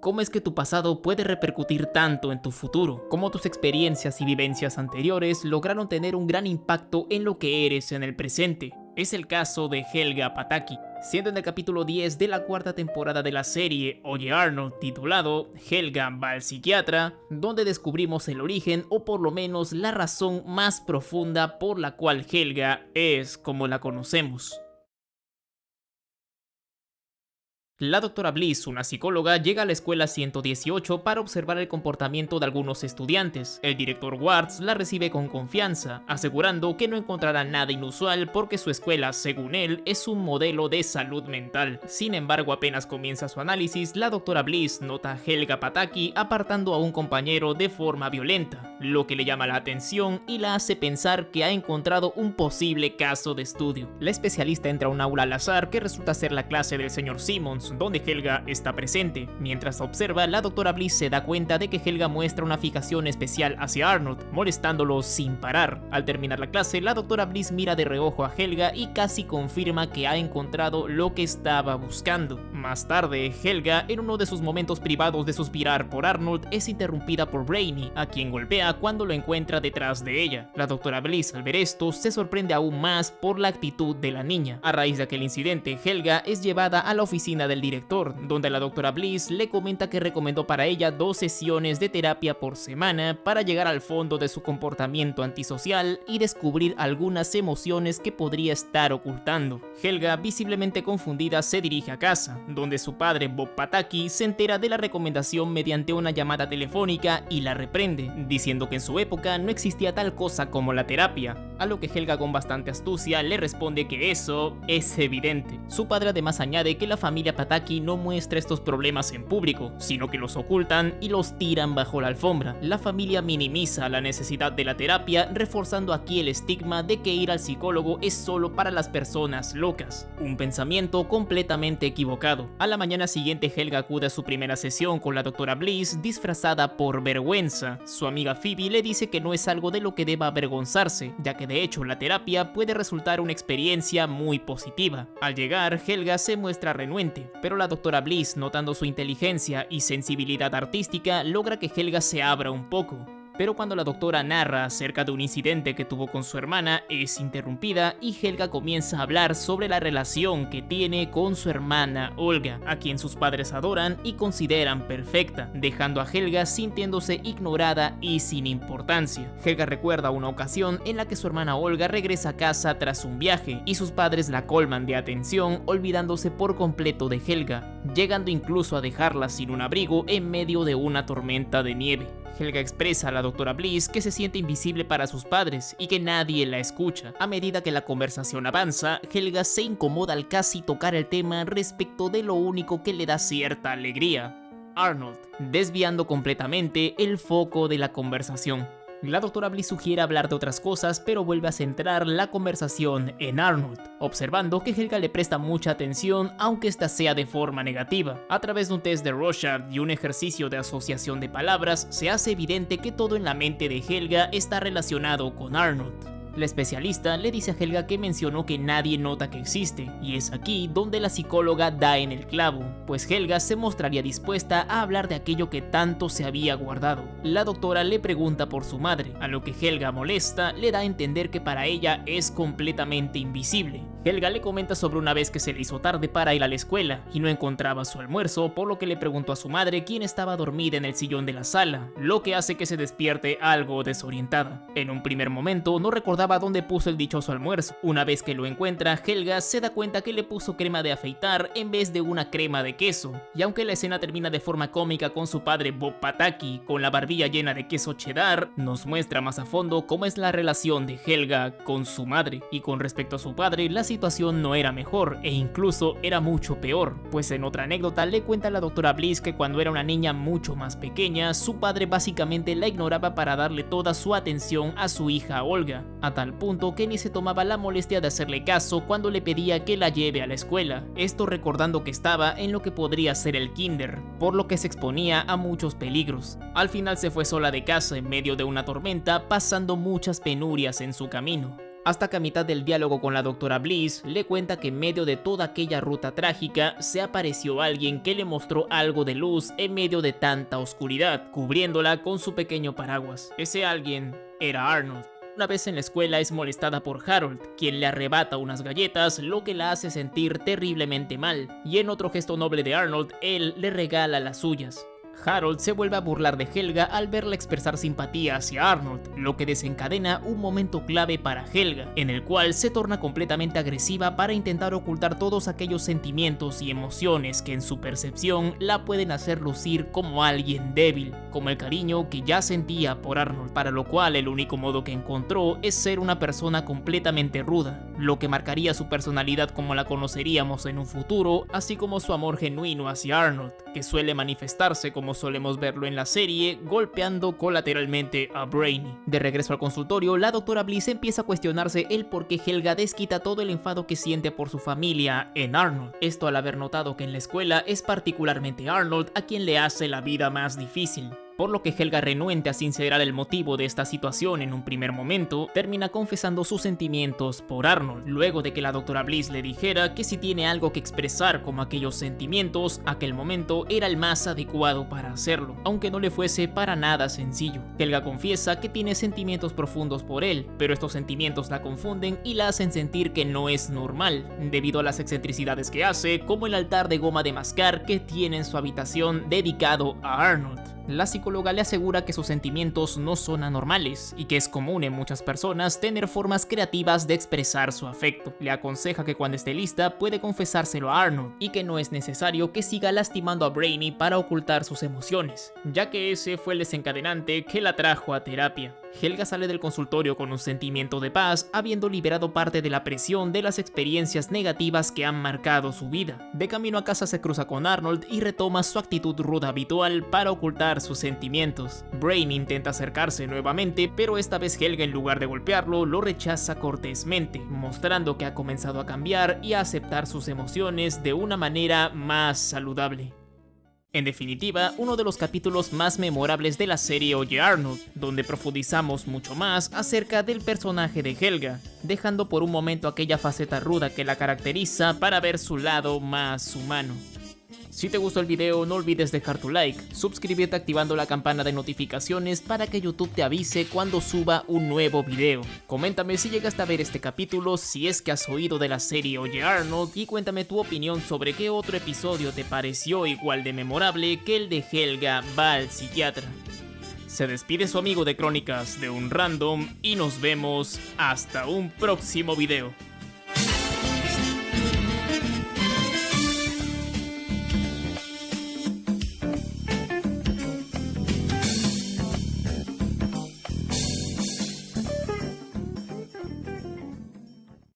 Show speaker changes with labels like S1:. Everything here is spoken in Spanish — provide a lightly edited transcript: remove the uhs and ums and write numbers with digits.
S1: cómo es que tu pasado puede repercutir tanto en tu futuro, cómo tus experiencias y vivencias anteriores lograron tener un gran impacto en lo que eres en el presente. Es el caso de Helga Pataki, siendo en el capítulo 10 de la cuarta temporada de la serie Oye Arnold, titulado Helga va al psiquiatra, donde descubrimos el origen o por lo menos la razón más profunda por la cual Helga es como la conocemos. La doctora Bliss, una psicóloga, llega a la escuela 118 para observar el comportamiento de algunos estudiantes. El director Wards la recibe con confianza, asegurando que no encontrará nada inusual porque su escuela, según él, es un modelo de salud mental. Sin embargo, apenas comienza su análisis, la doctora Bliss nota a Helga Pataki apartando a un compañero de forma violenta, lo que le llama la atención y la hace pensar que ha encontrado un posible caso de estudio. La especialista entra a un aula al azar que resulta ser la clase del señor Simmons, donde Helga está presente. Mientras observa, la doctora Bliss se da cuenta de que Helga muestra una fijación especial hacia Arnold, molestándolo sin parar. Al terminar la clase, la doctora Bliss mira de reojo a Helga y casi confirma que ha encontrado lo que estaba buscando. Más tarde, Helga, en uno de sus momentos privados de suspirar por Arnold, es interrumpida por Brainy, a quien golpea cuando lo encuentra detrás de ella. La doctora Bliss, al ver esto, se sorprende aún más por la actitud de la niña. A raíz de aquel incidente, Helga es llevada a la oficina del director, donde la doctora Bliss le comenta que recomendó para ella 2 sesiones de terapia por semana para llegar al fondo de su comportamiento antisocial y descubrir algunas emociones que podría estar ocultando. Helga, visiblemente confundida, se dirige a casa, donde su padre Bob Pataki se entera de la recomendación mediante una llamada telefónica y la reprende, diciendo que en su época no existía tal cosa como la terapia, a lo que Helga con bastante astucia le responde que eso es evidente. Su padre además añade que la familia Pataki no muestra estos problemas en público, sino que los ocultan y los tiran bajo la alfombra. La familia minimiza la necesidad de la terapia, reforzando aquí el estigma de que ir al psicólogo es solo para las personas locas. Un pensamiento completamente equivocado. A la mañana siguiente, Helga acude a su primera sesión con la doctora Bliss disfrazada por vergüenza. Su amiga Phoebe le dice que no es algo de lo que deba avergonzarse, ya que de hecho la terapia puede resultar una experiencia muy positiva. Al llegar, Helga se muestra renuente, pero la doctora Bliss, notando su inteligencia y sensibilidad artística, logra que Helga se abra un poco. Pero cuando la doctora narra acerca de un incidente que tuvo con su hermana, es interrumpida y Helga comienza a hablar sobre la relación que tiene con su hermana Olga, a quien sus padres adoran y consideran perfecta, dejando a Helga sintiéndose ignorada y sin importancia. Helga recuerda una ocasión en la que su hermana Olga regresa a casa tras un viaje y sus padres la colman de atención, olvidándose por completo de Helga, llegando incluso a dejarla sin un abrigo en medio de una tormenta de nieve. Helga expresa a la doctora Bliss que se siente invisible para sus padres y que nadie la escucha. A medida que la conversación avanza, Helga se incomoda al casi tocar el tema respecto de lo único que le da cierta alegría: Arnold, desviando completamente el foco de la conversación. La doctora Bliss sugiere hablar de otras cosas, pero vuelve a centrar la conversación en Arnold, observando que Helga le presta mucha atención, aunque esta sea de forma negativa. A través de un test de Rorschach y un ejercicio de asociación de palabras, se hace evidente que todo en la mente de Helga está relacionado con Arnold. La especialista le dice a Helga que mencionó que nadie nota que existe, y es aquí donde la psicóloga da en el clavo, pues Helga se mostraría dispuesta a hablar de aquello que tanto se había guardado. La doctora le pregunta por su madre, a lo que Helga, molesta, le da a entender que para ella es completamente invisible. Helga le comenta sobre una vez que se le hizo tarde para ir a la escuela y no encontraba su almuerzo, por lo que le preguntó a su madre quién estaba dormida en el sillón de la sala, lo que hace que se despierte algo desorientada. En un primer momento no recordaba dónde puso el dichoso almuerzo. Una vez que lo encuentra, Helga se da cuenta que le puso crema de afeitar en vez de una crema de queso, y aunque la escena termina de forma cómica con su padre Bob Pataki con la barbilla llena de queso cheddar, nos muestra más a fondo cómo es la relación de Helga con su madre. Y con respecto a su padre, la situación no era mejor e incluso era mucho peor, pues en otra anécdota le cuenta a la doctora Bliss que cuando era una niña mucho más pequeña, su padre básicamente la ignoraba para darle toda su atención a su hija Olga, a tal punto que ni se tomaba la molestia de hacerle caso cuando le pedía que la lleve a la escuela, esto recordando que estaba en lo que podría ser el kinder, por lo que se exponía a muchos peligros. Al final se fue sola de casa en medio de una tormenta, pasando muchas penurias en su camino. hasta que a mitad del diálogo con la doctora Bliss le cuenta que en medio de toda aquella ruta trágica se apareció alguien que le mostró algo de luz en medio de tanta oscuridad, cubriéndola con su pequeño paraguas. Ese alguien era Arnold. Una vez en la escuela es molestada por Harold, quien le arrebata unas galletas, lo que la hace sentir terriblemente mal, y en otro gesto noble de Arnold, él le regala las suyas. Harold se vuelve a burlar de Helga al verla expresar simpatía hacia Arnold, lo que desencadena un momento clave para Helga, en el cual se torna completamente agresiva para intentar ocultar todos aquellos sentimientos y emociones que en su percepción la pueden hacer lucir como alguien débil, como el cariño que ya sentía por Arnold, para lo cual el único modo que encontró es ser una persona completamente ruda, lo que marcaría su personalidad como la conoceríamos en un futuro, así como su amor genuino hacia Arnold, que suele manifestarse como solemos verlo en la serie, golpeando colateralmente a Brainy. De regreso al consultorio, la doctora Bliss empieza a cuestionarse el por qué Helga desquita todo el enfado que siente por su familia en Arnold. Esto al haber notado que en la escuela es particularmente Arnold a quien le hace la vida más difícil. Por lo que Helga, renuente a sincerar el motivo de esta situación en un primer momento, termina confesando sus sentimientos por Arnold, luego de que la doctora Bliss le dijera que si tiene algo que expresar como aquellos sentimientos, aquel momento era el más adecuado para hacerlo, aunque no le fuese para nada sencillo. Helga confiesa que tiene sentimientos profundos por él, pero estos sentimientos la confunden y la hacen sentir que no es normal, debido a las excentricidades que hace, como el altar de goma de mascar que tiene en su habitación dedicado a Arnold. La psicóloga le asegura que sus sentimientos no son anormales y que es común en muchas personas tener formas creativas de expresar su afecto. Le aconseja que cuando esté lista puede confesárselo a Arnold y que no es necesario que siga lastimando a Brainy para ocultar sus emociones, ya que ese fue el desencadenante que la trajo a terapia. Helga sale del consultorio con un sentimiento de paz, habiendo liberado parte de la presión de las experiencias negativas que han marcado su vida. De camino a casa se cruza con Arnold y retoma su actitud ruda habitual para ocultar sus sentimientos. Brainy intenta acercarse nuevamente, pero esta vez Helga, en lugar de golpearlo, lo rechaza cortésmente, mostrando que ha comenzado a cambiar y a aceptar sus emociones de una manera más saludable. En definitiva, uno de los capítulos más memorables de la serie Oye Arnold, donde profundizamos mucho más acerca del personaje de Helga, dejando por un momento aquella faceta ruda que la caracteriza para ver su lado más humano. Si te gustó el video, no olvides dejar tu like, suscribirte activando la campana de notificaciones para que YouTube te avise cuando suba un nuevo video. Coméntame si llegaste a ver este capítulo, si es que has oído de la serie Oye Arnold, y cuéntame tu opinión sobre qué otro episodio te pareció igual de memorable que el de Helga va al psiquiatra. Se despide su amigo de Crónicas de un Random y nos vemos hasta un próximo video.